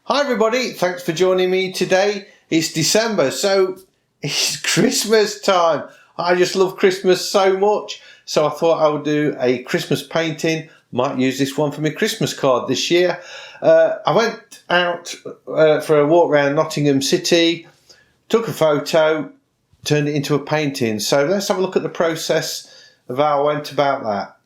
Hi everybody, thanks for joining me today. It's December, so it's Christmas time. I just love Christmas so much, so I thought I would do a Christmas painting. Might use this one for my Christmas card this year. I went out for a walk around Nottingham City, took a photo, turned it into a painting. So let's have a look at the process of how I went about that.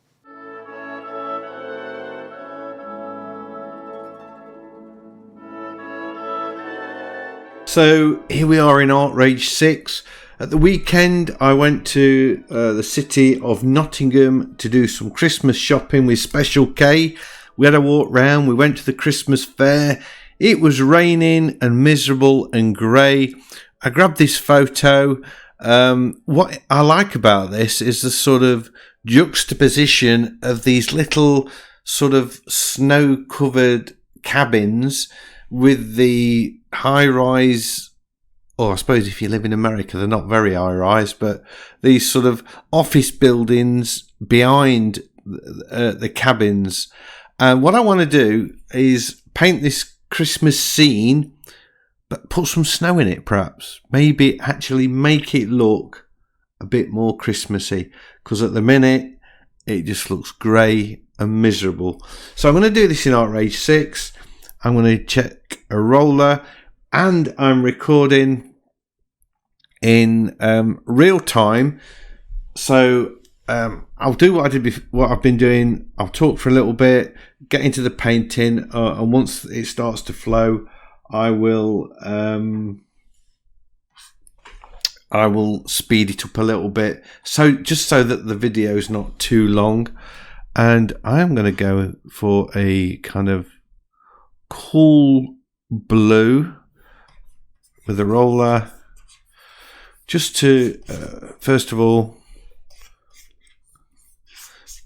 So here we are in Artrage 6. At the weekend I went to the city of Nottingham to do some Christmas shopping with Special K. We had a walk round, we went to the Christmas fair. It was raining and miserable and grey. I grabbed this photo. What I like about this is the sort of juxtaposition of these little sort of snow-covered cabins with the high-rise, or I suppose if you live in America, they're not very high-rise, but these sort of office buildings behind the cabins. And what I want to do is paint this Christmas scene, but put some snow in it, perhaps. Maybe actually make it look a bit more Christmassy, because at the minute it just looks grey and miserable. So I'm going to do this in Artrage 6. I'm going to check a roller, and I'm recording in real time. So I'll do what I did before, what I've been doing. I'll talk for a little bit, get into the painting, and once it starts to flow, I will speed it up a little bit, so just so that the video is not too long. And I'm going to go for a kind of cool blue with a roller, just to first of all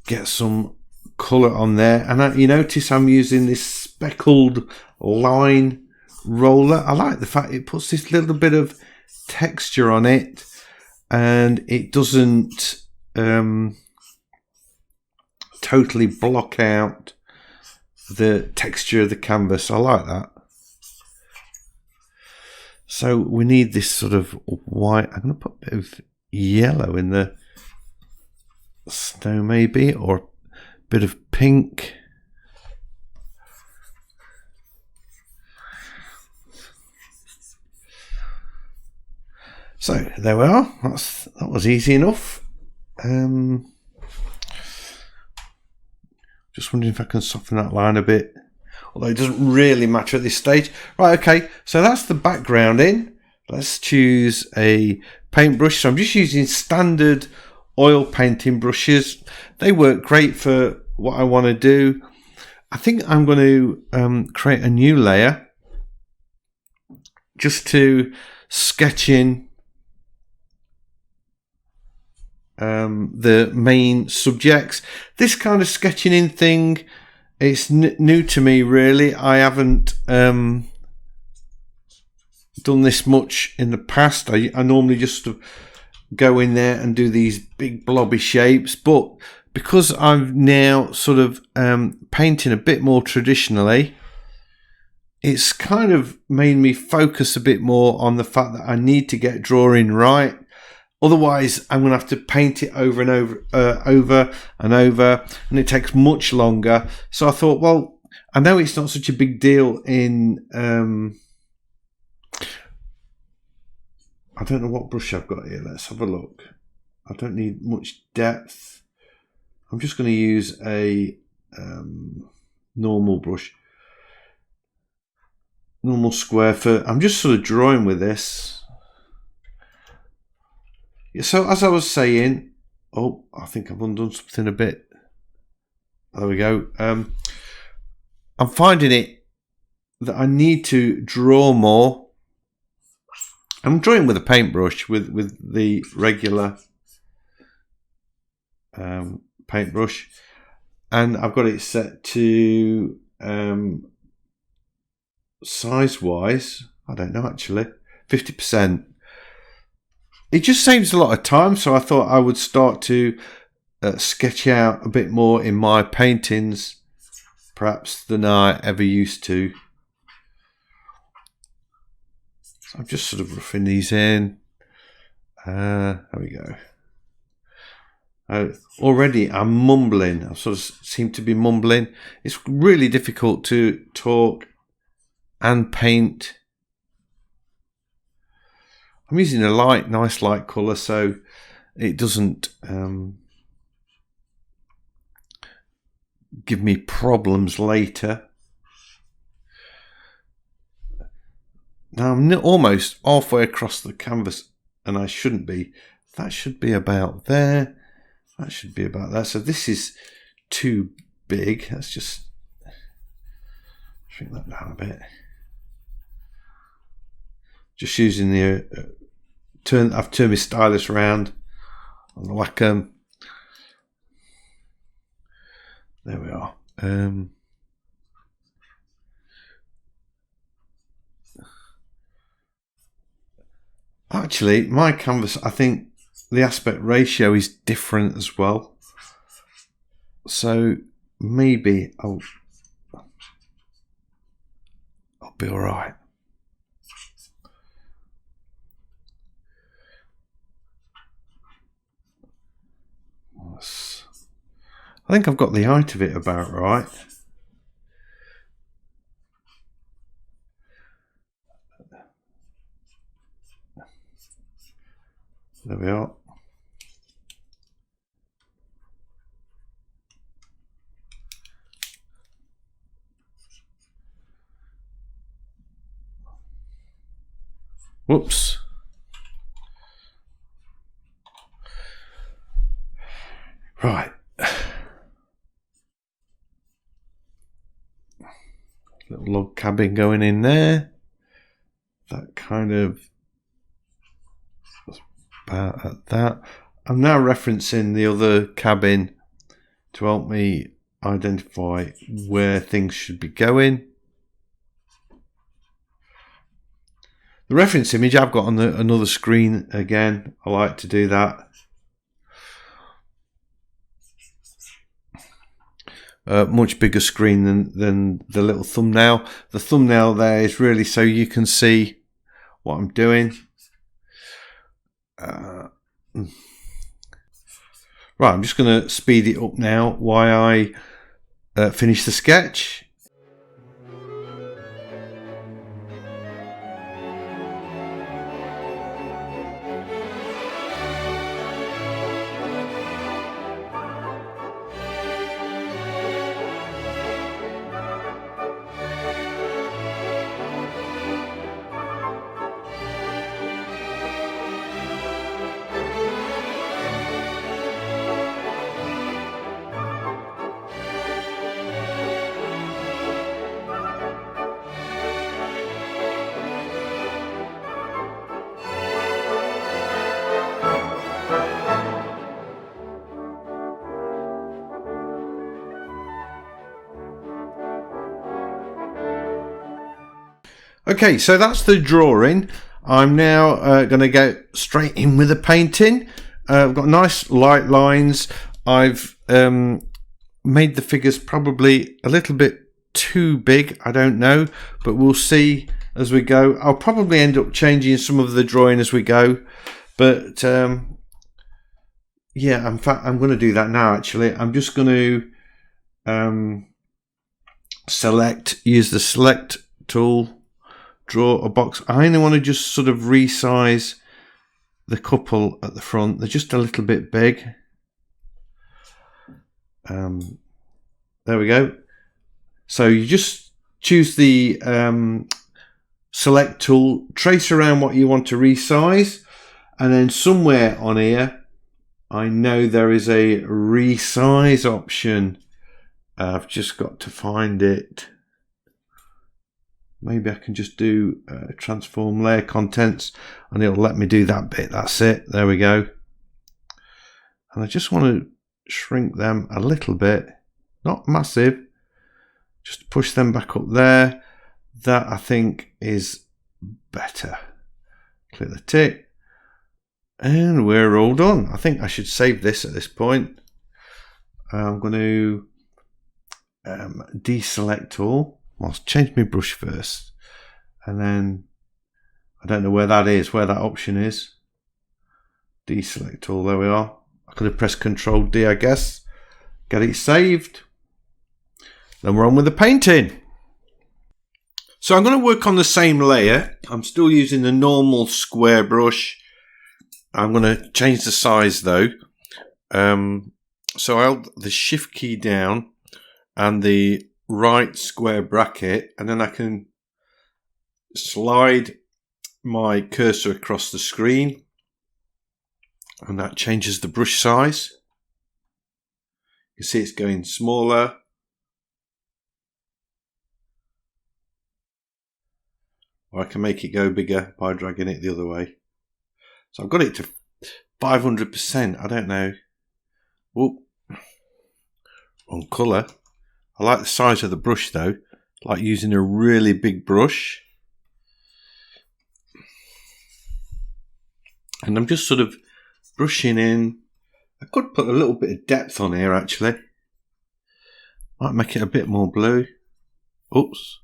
get some colour on there. And you notice I'm using this speckled line roller. I like the fact it puts this little bit of texture on it, and it doesn't totally block out the texture of the canvas. I like that. So we need this sort of white. I'm going to put a bit of yellow in the snow maybe, or a bit of pink. So there we are. That was easy enough. Just wondering if I can soften that line a bit, although it doesn't really matter at this stage. Right, okay, so that's the background in. Let's choose a paintbrush. So I'm just using standard oil painting brushes. They work great for what I want to do. I think I'm going to create a new layer just to sketch in the main subjects. This kind of sketching in thing, it's new to me really. I haven't done this much in the past. I normally just go in there and do these big blobby shapes, but because I'm now sort of painting a bit more traditionally, it's kind of made me focus a bit more on the fact that I need to get drawing right. Otherwise, I'm going to have to paint it over and over, and it takes much longer. So I thought, well, I know it's not such a big deal in... I don't know what brush I've got here. Let's have a look. I don't need much depth. I'm just going to use a normal brush. Normal square for... I'm just sort of drawing with this. So as I was saying, oh, I think I've undone something a bit. There we go. I'm finding it that I need to draw more. I'm drawing with a paintbrush, with the regular paintbrush, and I've got it set to size wise, I don't know actually, 50%. It just saves a lot of time, so I thought I would start to sketch out a bit more in my paintings, perhaps, than I ever used to. I'm just sort of roughing these in. There we go. Already I'm mumbling. I sort of seem to be mumbling. It's really difficult to talk and paint. I'm using a nice light colour, so it doesn't give me problems later. Now I'm almost halfway across the canvas, and I shouldn't be. That should be about there. That should be about there. So this is too big. Let's just shrink that down a bit. Just using the I've turned my stylus around on the Wacom. There we are. Actually, my canvas, I think the aspect ratio is different as well. So maybe I'll be all right. I think I've got the height of it about right. There we are. Whoops. Right. Little log cabin going in there. That kind of about at that. I'm now referencing the other cabin to help me identify where things should be going. The reference image I've got on another screen again. I like to do that. Much bigger screen than the little thumbnail. The thumbnail there is really so you can see what I'm doing. Right, I'm just going to speed it up now while I finish the sketch. Okay, so that's the drawing. I'm now going to go straight in with the painting. I've got nice light lines. I've made the figures probably a little bit too big. I don't know, but we'll see as we go. I'll probably end up changing some of the drawing as we go. But yeah, in fact, I'm going to do that now, actually. I'm just going to use the select tool. Draw a box. I only want to just sort of resize the couple at the front. They're just a little bit big. There we go. So you just choose the select tool, trace around what you want to resize, and then somewhere on here I know there is a resize option. I've just got to find it. Maybe I can just do transform layer contents and it'll let me do that bit. That's it. There we go. And I just want to shrink them a little bit. Not massive. Just push them back up there. That I think is better. Click the tick. And we're all done. I think I should save this at this point. I'm going to deselect all. I'll change my brush first, and then I don't know where that is, where that option is. Deselect all, there we are. I could have pressed Control D, I guess. Get it saved. Then we're on with the painting. So I'm going to work on the same layer. I'm still using the normal square brush. I'm going to change the size though. So I held the Shift key down and the right square bracket, and then I can slide my cursor across the screen, and that changes the brush size. You see it's going smaller. Or I can make it go bigger by dragging it the other way. So I've got it to 500%. I don't know. Oh, wrong colour. I like the size of the brush though. I like using a really big brush. And I'm just sort of brushing in. I could put a little bit of depth on here actually. Might make it a bit more blue. Oops.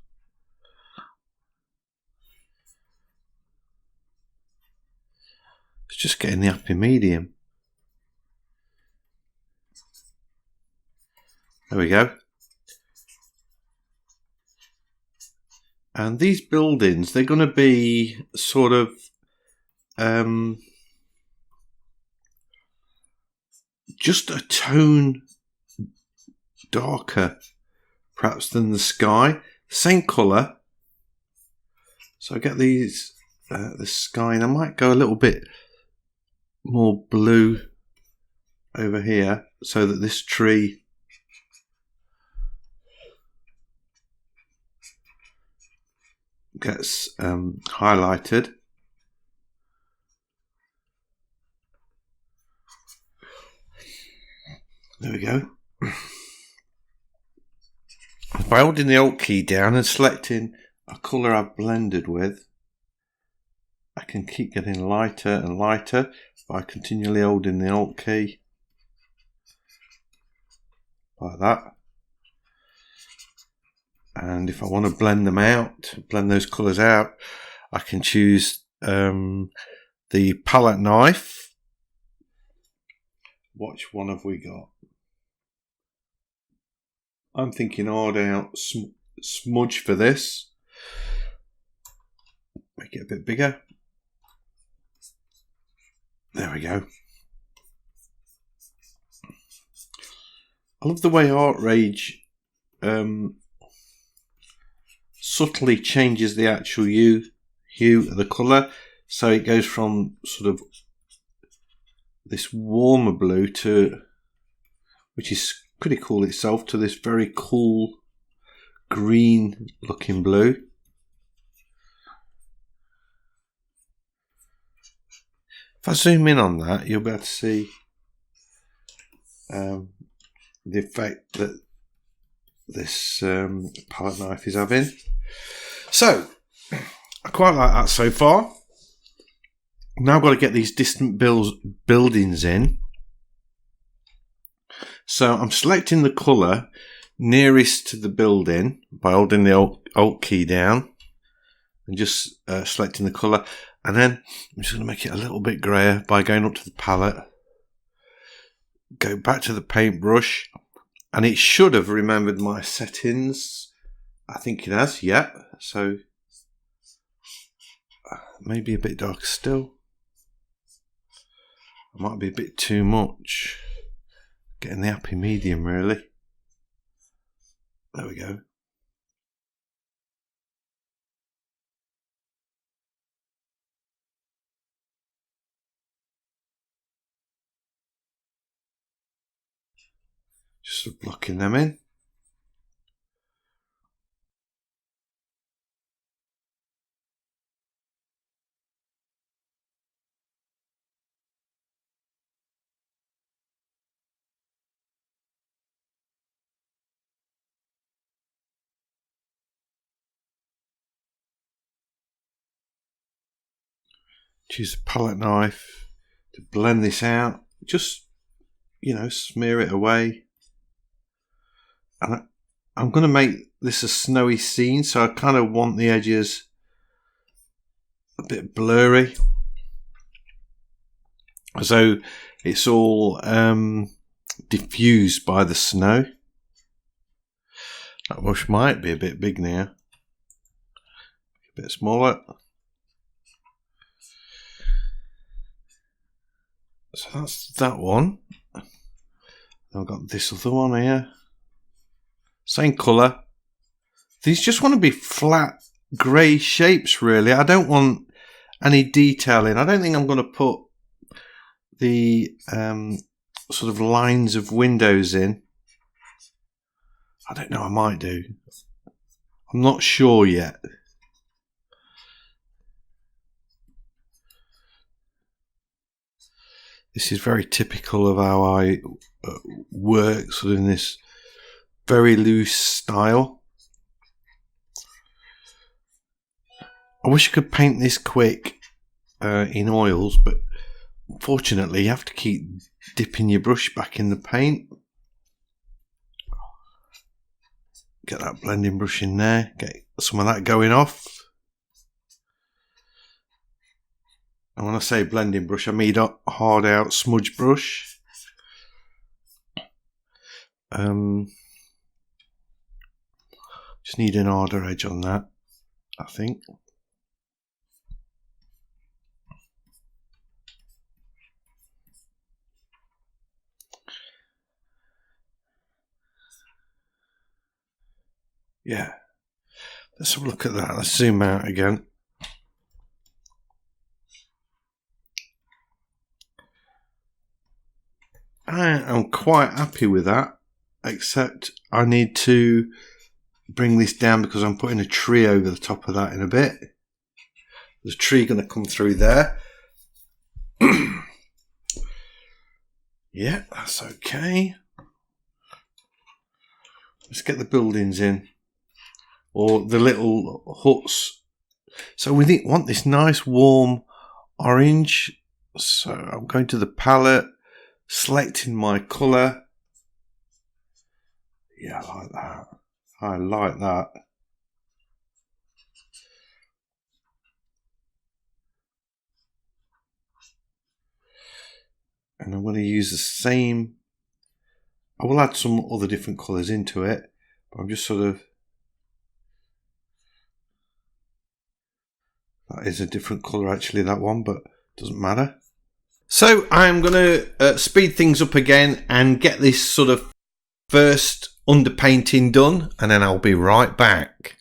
It's just getting the happy medium. There we go. And these buildings, they're going to be sort of just a tone darker perhaps than the sky. Same colour. So I get these, the sky, and I might go a little bit more blue over here so that this tree gets highlighted. There we go. By holding the Alt key down and selecting a colour I've blended with, I can keep getting lighter and lighter by continually holding the Alt key. Like that. And if I want to blend them out, blend those colours out, I can choose the palette knife. Which one have we got? I'm thinking hard out smudge for this. Make it a bit bigger. There we go. I love the way Artrage subtly changes the actual hue of the colour. So it goes from sort of this warmer blue to, which is pretty cool itself, to this very cool green looking blue. If I zoom in on that, you'll be able to see the effect that this palette knife is having. So I quite like that so far. Now I've got to get these distant buildings in. So I'm selecting the colour nearest to the building by holding the Alt key down and just selecting the colour. And then I'm just going to make it a little bit greyer by going up to the palette. Go back to the paintbrush. And it should have remembered my settings. I think it has, yeah. So maybe a bit darker still. It might be a bit too much. Getting the happy medium really. There we go. Just blocking them in. Choose a palette knife to blend this out. Just, you know, smear it away. And I'm going to make this a snowy scene, so I kind of want the edges a bit blurry. So it's all diffused by the snow. That brush might be a bit big now. A bit smaller. So that's that one. I've got this other one here. Same colour. These just want to be flat grey shapes really. I don't want any detailing. I don't think I'm going to put the sort of lines of windows in. I don't know, I might do. I'm not sure yet. This is very typical of how I work, sort of in this very loose style. I wish I could paint this quick in oils, but unfortunately you have to keep dipping your brush back in the paint. Get that blending brush in there, get some of that going off. And when I say blending brush, I mean a hard out smudge brush. Just need an harder edge on that, I think. Yeah, let's have a look at that. Let's zoom out again. I'm quite happy with that, except I need to bring this down because I'm putting a tree over the top of that in a bit. There's a tree going to come through there. Yeah, that's okay. Let's get the buildings in, or the little huts. So we want this nice warm orange. So I'm going to the palette, selecting my colour. Yeah, I like that. I like that. And I'm going to use the same. I will add some other different colours into it, but I'm just sort of. That is a different colour actually, that one, but it doesn't matter. So I'm going to speed things up again and get this sort of first underpainting done, and then I'll be right back.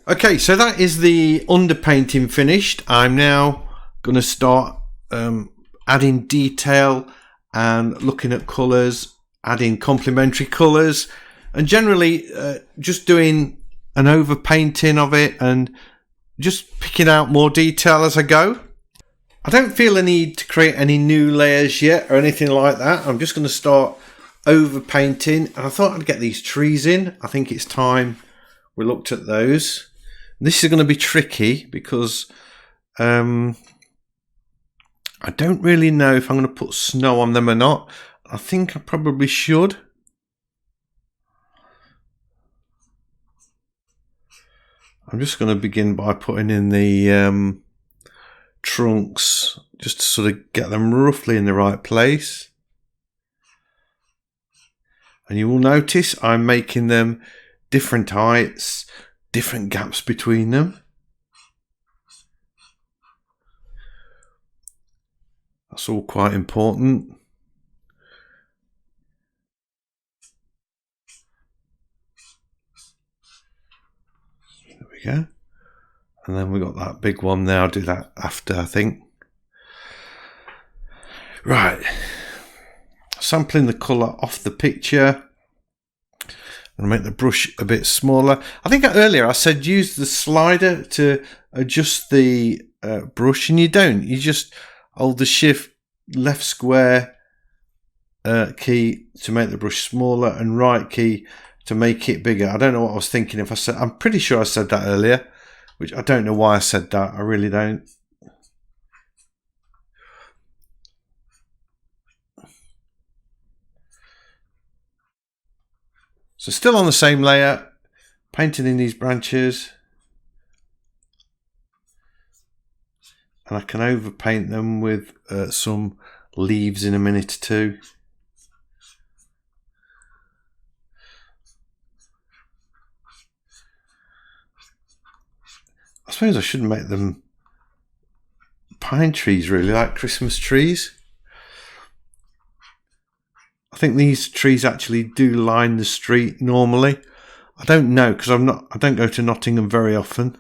Okay, so that is the underpainting finished. I'm now going to start adding detail and looking at colours, adding complementary colours, and generally just doing an overpainting of it and just picking out more detail as I go. I don't feel a need to create any new layers yet or anything like that. I'm just going to start over painting, and I thought I'd get these trees in. I think it's time we looked at those. This is going to be tricky because I don't really know if I'm going to put snow on them or not. I think I probably should. I'm just going to begin by putting in the trunks just to sort of get them roughly in the right place. And you will notice I'm making them different heights, different gaps between them. That's all quite important. There we go. And then we got that big one there. I'll do that after, I think. Right. Sampling the colour off the picture. And make the brush a bit smaller. I think earlier I said use the slider to adjust the brush, and you don't. You just hold the shift left square key to make the brush smaller and right key to make it bigger. I don't know what I was thinking if I said. I'm pretty sure I said that earlier, which I don't know why I said that. I really don't. So still on the same layer, painting in these branches. And I can overpaint them with some leaves in a minute or two. I suppose I shouldn't make them pine trees, really, like Christmas trees. I think these trees actually do line the street normally. I don't know because I don't go to Nottingham very often.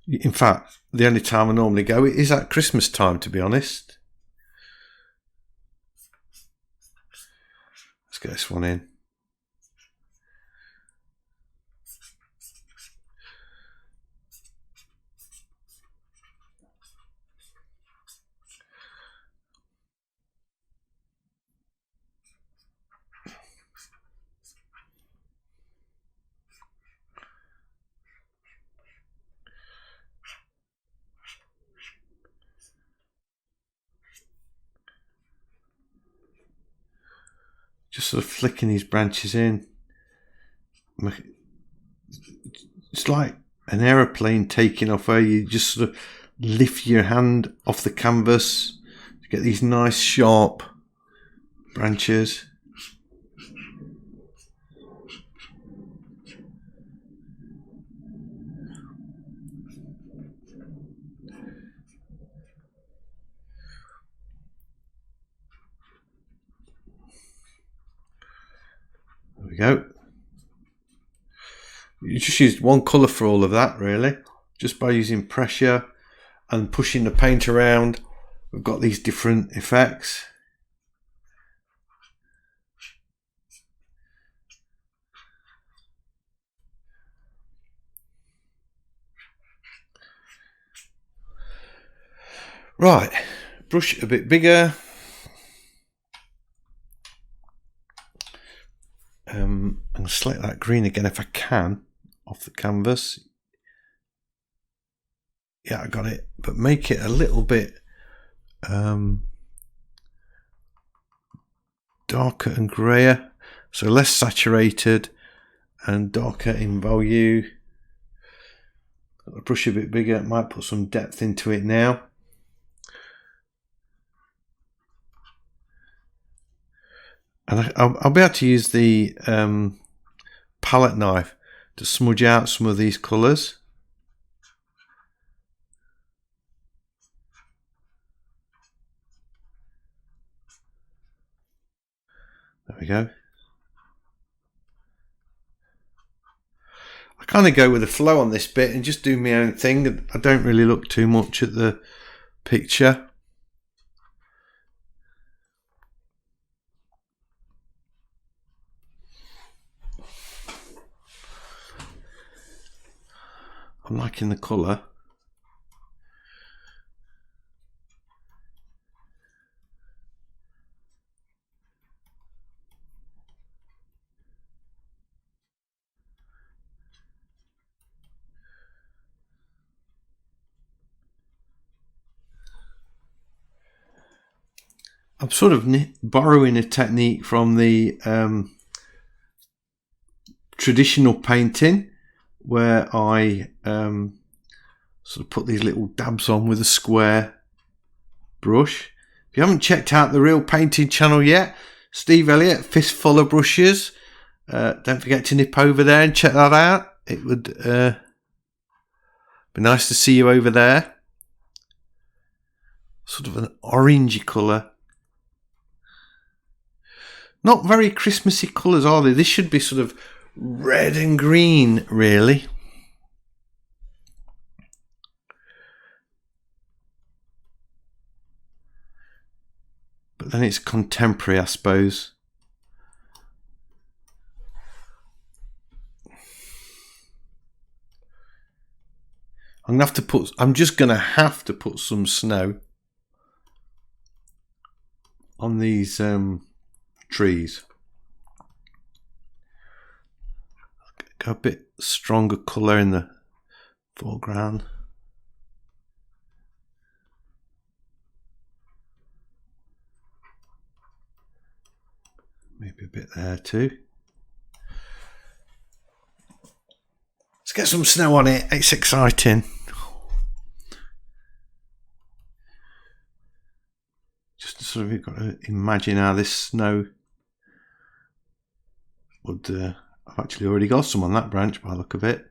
In fact, the only time I normally go is at Christmas time, to be honest. Let's get this one in. Just sort of flicking these branches in. It's like an aeroplane taking off, where you just sort of lift your hand off the canvas to get these nice sharp branches. There we go. You just used one colour for all of that, really. Just by using pressure and pushing the paint around, we've got these different effects. Right, brush a bit bigger. And select that green again if I can off the canvas. Yeah, I got it, but make it a little bit darker and grayer, so less saturated and darker in value. Got the brush a bit bigger, might put some depth into it now. And I'll be able to use the palette knife to smudge out some of these colours. There we go. I kind of go with the flow on this bit and just do my own thing. I don't really look too much at the picture. I'm liking the colour. I'm sort of borrowing a technique from the traditional painting, where I sort of put these little dabs on with a square brush. If you haven't checked out the Real Painting channel yet, Steve Elliott, Fistful of Brushes, don't forget to nip over there and check that out. It would be nice to see you over there. Sort of an orangey colour. Not very Christmassy colours, are they? This should be sort of red and green, really. But then it's contemporary, I suppose. I'm just gonna have to put some snow on these trees. Got a bit stronger colour in the foreground. Maybe a bit there too. Let's get some snow on it. It's exciting. Just sort of, you've got to imagine how this snow would. I've actually already got some on that branch by the look of it.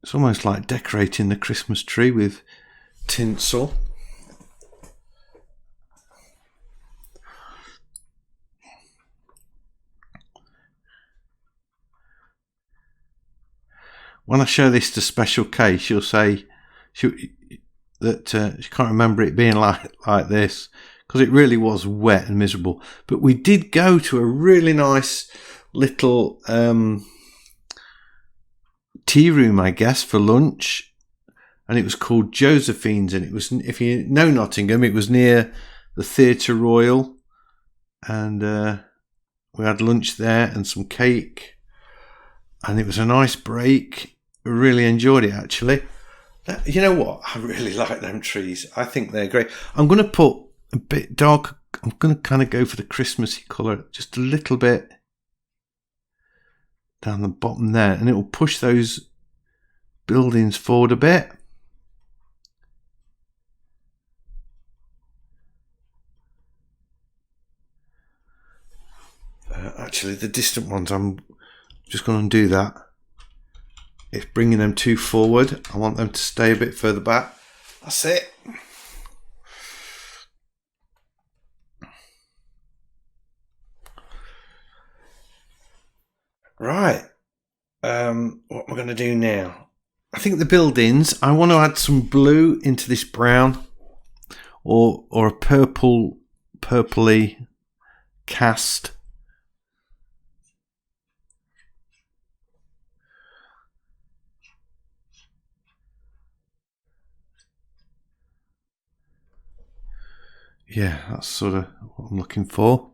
It's almost like decorating the Christmas tree with tinsel. When I show this to Special K, she'll say that she can't remember it being like this, because it really was wet and miserable. But we did go to a really nice little tea room, I guess, for lunch, and it was called Josephine's, and it was, if you know Nottingham, it was near the Theatre Royal, and we had lunch there and some cake, and it was a nice break. Really enjoyed it, actually. You know what? I really like them trees. I think they're great. I'm going to put a bit dark. I'm going to kind of go for the Christmassy colour, just a little bit down the bottom there, and it will push those buildings forward a bit. Actually, the distant ones, I'm just going to do that. It's bringing them too forward. I want them to stay a bit further back. That's it. Right. What am I going to do now? I think the buildings, I want to add some blue into this brown, or a purpley cast. Yeah, that's sort of what I'm looking for.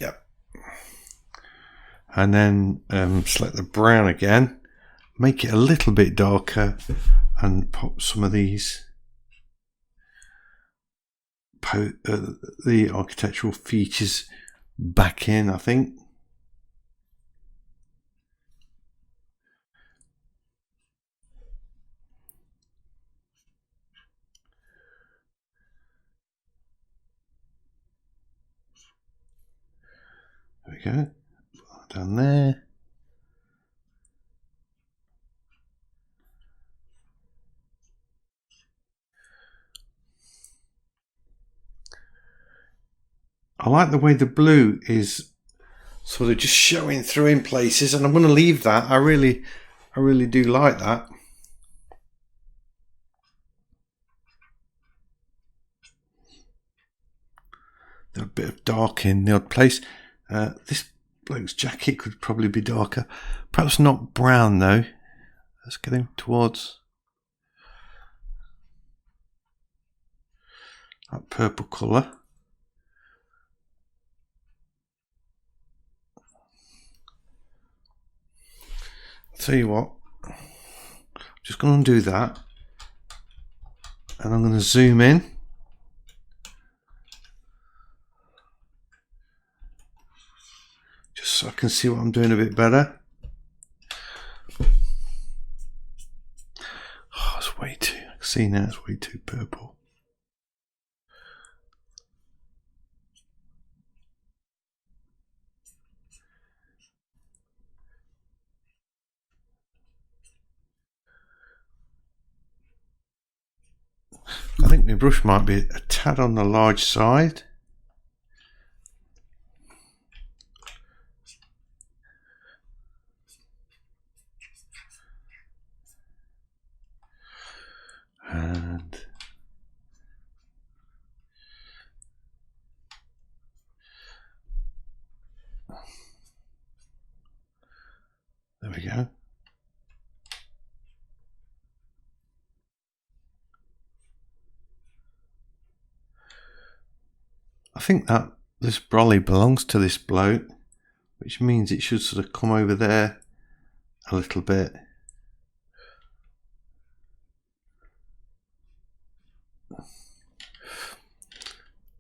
Yep. And then select the brown again, make it a little bit darker, and pop some of these the architectural features back in, I think. There we go. Down there. I like the way the blue is sort of just showing through in places, and I'm going to leave that. I really do like that. There's a bit of dark in the odd place. This bloke's jacket could probably be darker. Perhaps not brown though. Let's get him towards that purple colour. Tell you what, I'm just going to undo that, and I'm going to zoom in. Just so I can see what I'm doing a bit better. Oh, it's way too, I can see now it's way too purple. I think my brush might be a tad on the large side. And there we go. I think that this brolly belongs to this bloke, which means it should sort of come over there a little bit.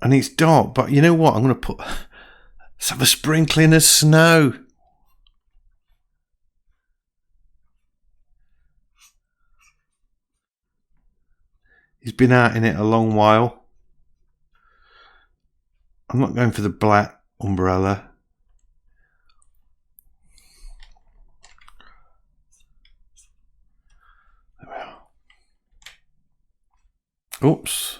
And it's dark, but you know what? I'm going to let's have a sprinkling of snow. He's been out in it a long while. I'm not going for the black umbrella. There we are. Oops.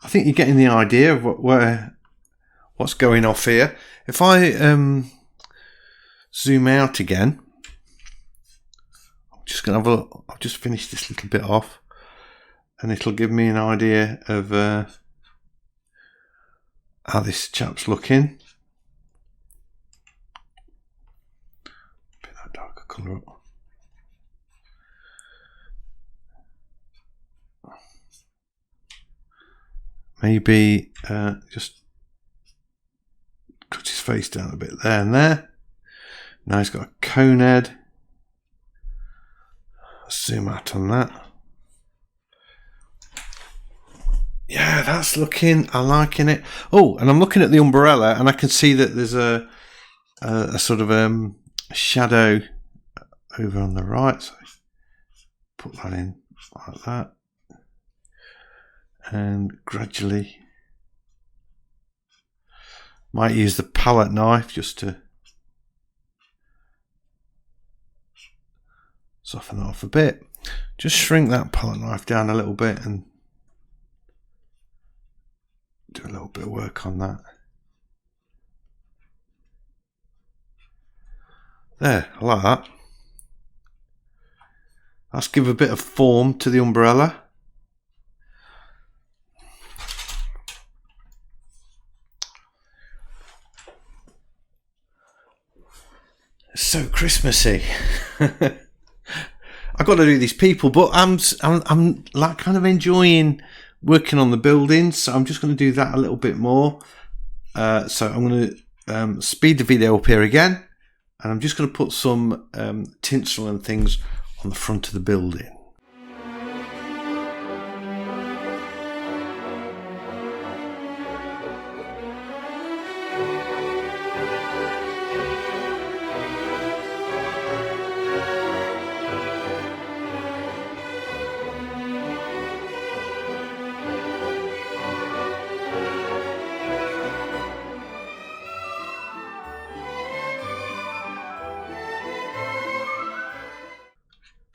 I think you're getting the idea of what's going off here. If I zoom out again, I'm just going to have a look. I've just finished this little bit off, and it'll give me an idea of how this chap's looking. Bit that darker colour up. Maybe just cut his face down a bit there and there. Now he's got a cone head. Let's zoom out on that. Yeah, that's looking, I'm liking it. Oh, and I'm looking at the umbrella, and I can see that there's a sort of shadow over on the right. So put that in like that. And gradually might use the palette knife just to soften it off a bit. Just shrink that palette knife down a little bit and do a little bit of work on that. There, I like that. Let's give a bit of form to the umbrella. It's so Christmassy. I've got to do these people, but I'm like kind of enjoying working on the buildings, so I'm just going to do that a little bit more. So I'm going to speed the video up here again, and I'm just going to put some tinsel and things on the front of the building.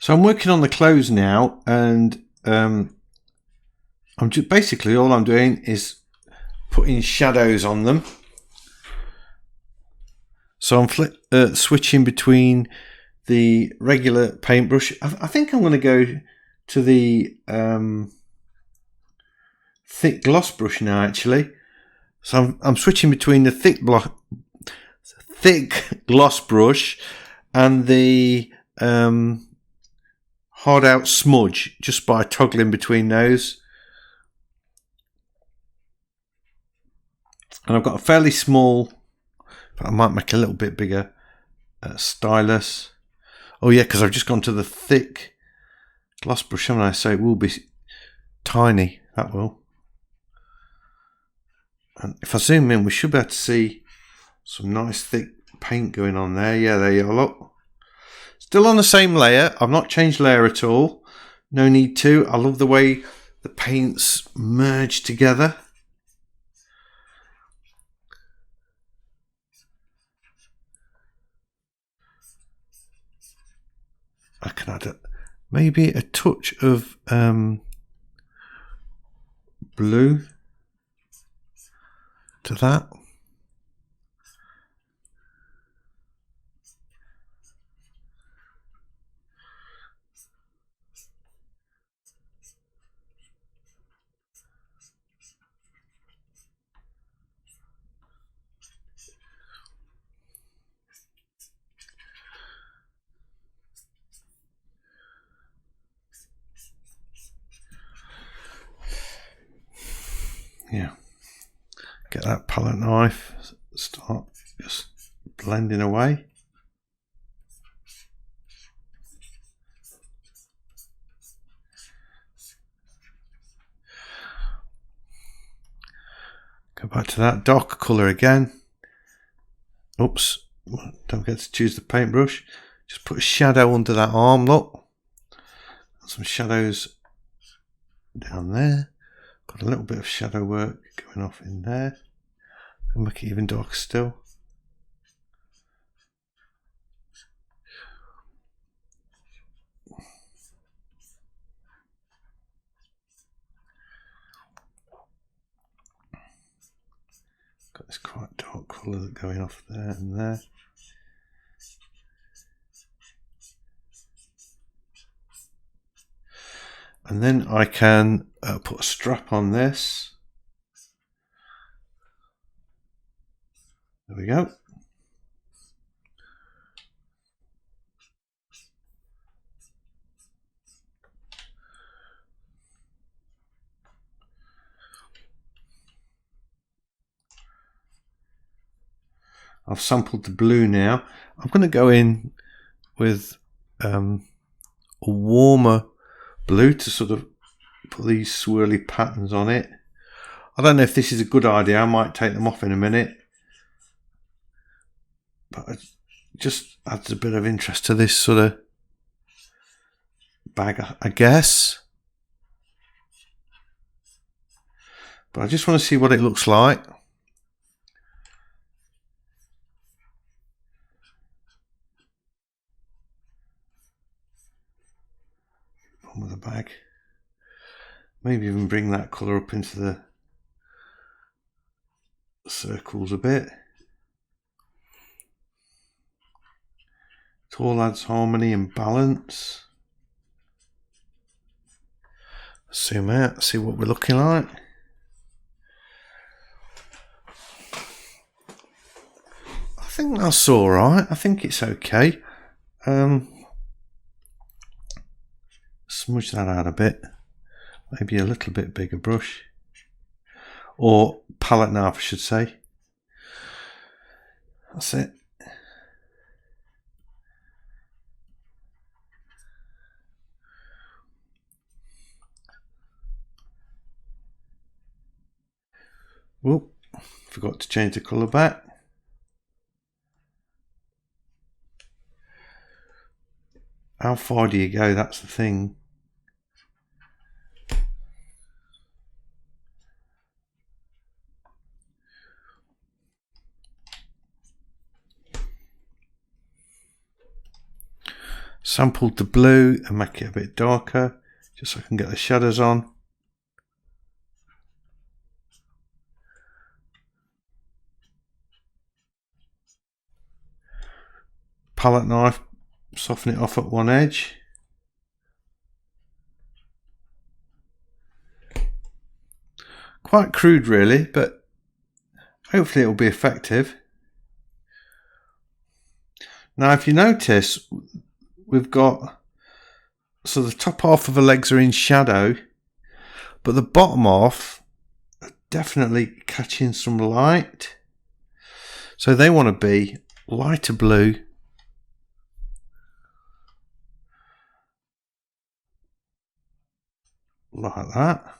So I'm working on the clothes now, and I'm just basically all I'm doing is putting shadows on them. So I'm switching between the regular paintbrush. I think I'm going to go to the thick gloss brush now, actually. So I'm switching between the thick gloss brush and the hard out smudge, just by toggling between those. And I've got a fairly small, but I might make a little bit bigger stylus. Oh yeah, because I've just gone to the thick gloss brush, haven't I? So it will be tiny, that will. And if I zoom in, we should be able to see some nice thick paint going on there. Yeah, there you are, look. Still on the same layer. I've not changed layer at all. No need to. I love the way the paints merge together. I can add maybe a touch of blue to that. Yeah, get that palette knife, start just blending away. Go back to that darker colour again. Oops, don't forget to choose the paintbrush. Just put a shadow under that arm, look. Some shadows down there. Got a little bit of shadow work going off in there. And make it even darker still. Got this quite dark colour going off there and there. And then I can put a strap on this. There we go. I've sampled the blue now. I'm going to go in with a warmer blue to sort of put these swirly patterns on it. I don't know if this is a good idea. I might take them off in a minute. But it just adds a bit of interest to this sort of bag, I guess. But I just want to see what it looks like. Bottom of the bag. Maybe even bring that colour up into the circles a bit. It all adds harmony and balance. Zoom out, see what we're looking like. I think that's alright. I think it's okay. Smudge that out a bit. Maybe a little bit bigger brush. Or palette knife, I should say. That's it. Whoop, forgot to change the colour back. How far do you go? That's the thing. sampled the blue and make it a bit darker, just so I can get the shadows on. Palette knife, soften it off at one edge. Quite crude really, but hopefully it will be effective. Now if you notice, we've got, so the top half of the legs are in shadow, but the bottom half are definitely catching some light. So they want to be lighter blue, like that.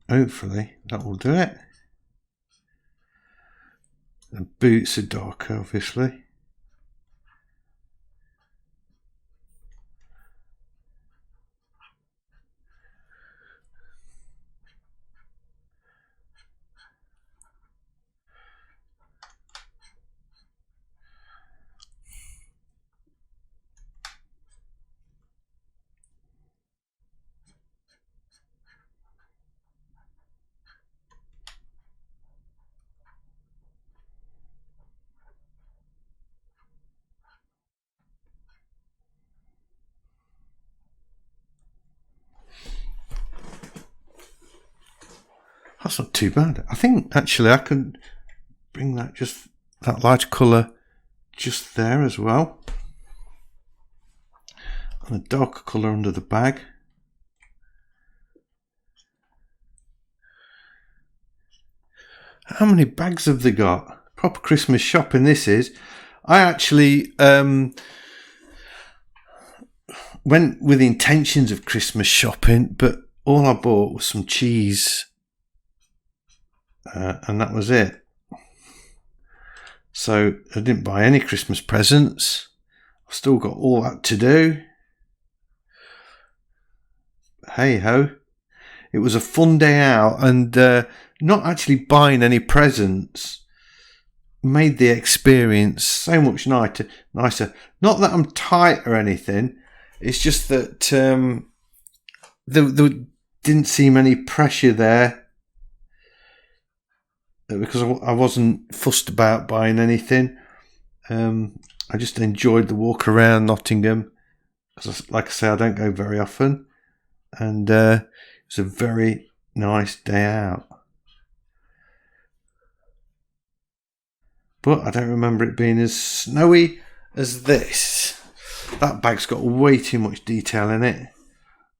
Hopefully that will do it. The boots are darker, obviously. That's not too bad. I think actually I could bring that, just that lighter colour just there as well, and a darker colour under the bag. How many bags have they got? Proper Christmas shopping this is. I actually went with the intentions of Christmas shopping, but all I bought was some cheese. And that was it. So I didn't buy any Christmas presents. I've still got all that to do. Hey ho. It was a fun day out, and not actually buying any presents made the experience so much nicer. Not that I'm tight or anything. It's just that there didn't seem any pressure there. Because I wasn't fussed about buying anything. I just enjoyed the walk around Nottingham. Because, like I say, I don't go very often. And it was a very nice day out. But I don't remember it being as snowy as this. That bag's got way too much detail in it.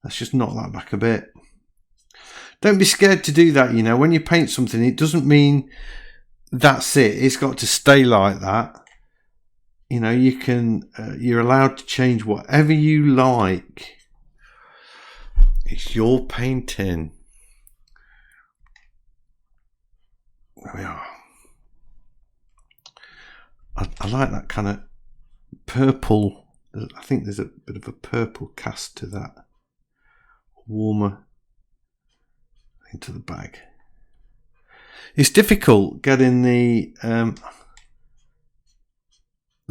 Let's just knock that back a bit. Don't be scared to do that, you know. When you paint something, it doesn't mean that's it. It's got to stay like that. You know, you can, you're allowed to change whatever you like. It's your painting. There we are. I like that kind of purple. I think there's a bit of a purple cast to that. Warmer into the bag. It's difficult getting the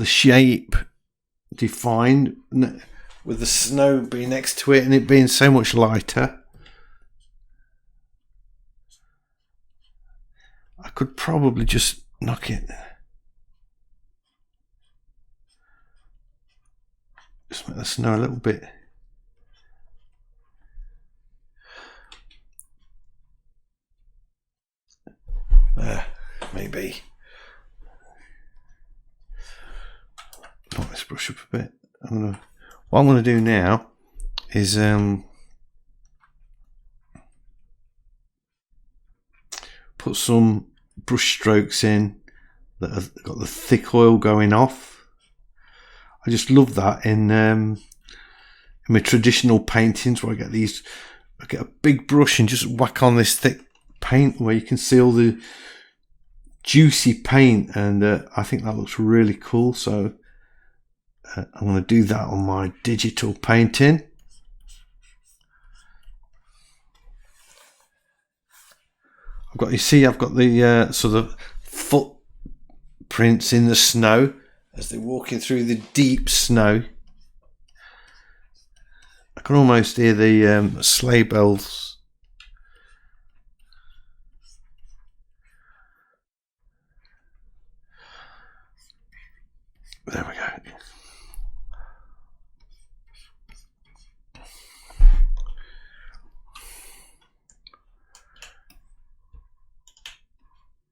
shape defined with the snow being next to it and it being so much lighter. I could probably just knock it. Just make the snow a little bit. There, maybe. Knock this brush up a bit. What I'm gonna do now is put some brush strokes in that have got the thick oil going off. I just love that in my traditional paintings where I get a big brush and just whack on this thick paint where you can see all the juicy paint, and I think that looks really cool. So I'm going to do that on my digital painting. You see, I've got the sort of footprints in the snow as they're walking through the deep snow. I can almost hear the sleigh bells. There we go.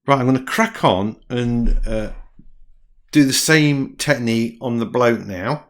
Right, I'm going to crack on and do the same technique on the bloke now.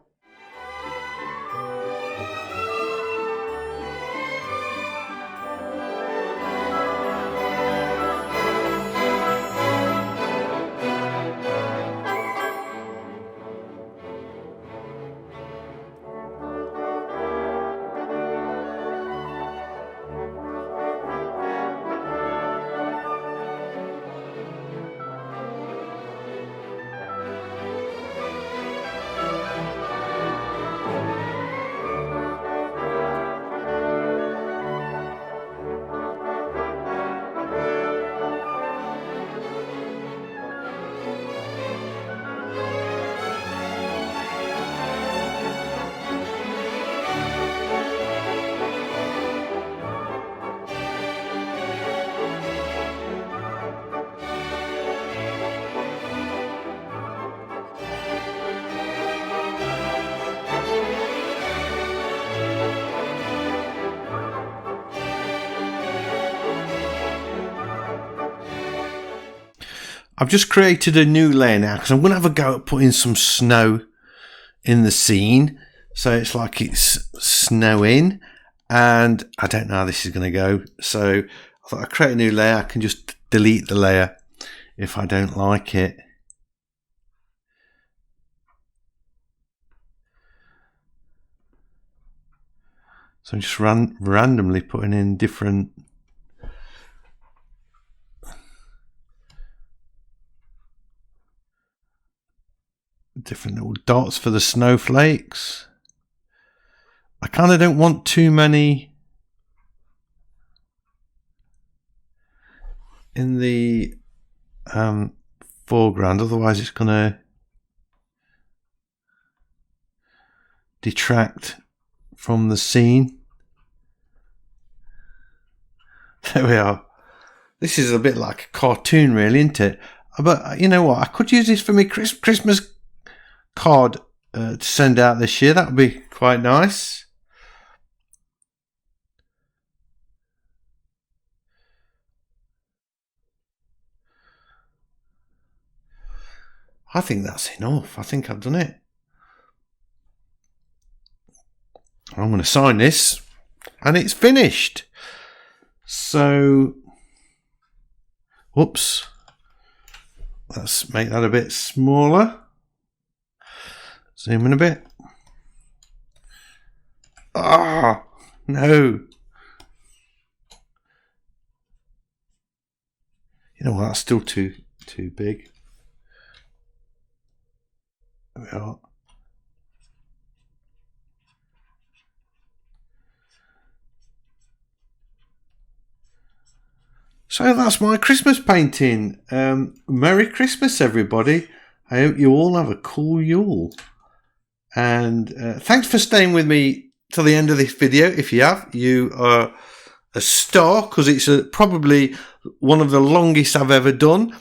I've just created a new layer now because I'm going to have a go at putting some snow in the scene. So it's like it's snowing, and I don't know how this is going to go. So I thought I'd create a new layer. I can just delete the layer if I don't like it. So I'm just randomly putting in different little dots for the snowflakes. I kind of don't want too many in the foreground, otherwise it's going to detract from the scene. There we are. This is a bit like a cartoon, really, isn't it? But you know what? I could use this for my Christmas card to send out this year. That would be quite nice. I think that's enough. I think I've done it. I'm going to sign this and it's finished. So, whoops. Let's make that a bit smaller. Zoom in a bit. Ah, no. You know what? That's still too big. There we are. So that's my Christmas painting. Merry Christmas, everybody. I hope you all have a cool Yule. And thanks for staying with me till the end of this video. If you have, you are a star, because it's probably one of the longest I've ever done.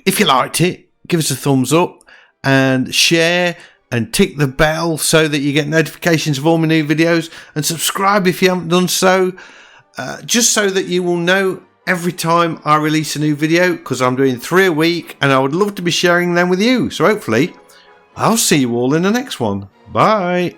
If you liked it, give us a thumbs up and share and tick the bell so that you get notifications of all my new videos, and subscribe if you haven't done so, just so that you will know every time I release a new video, because I'm doing 3 a week and I would love to be sharing them with you. So hopefully I'll see you all in the next one. Bye.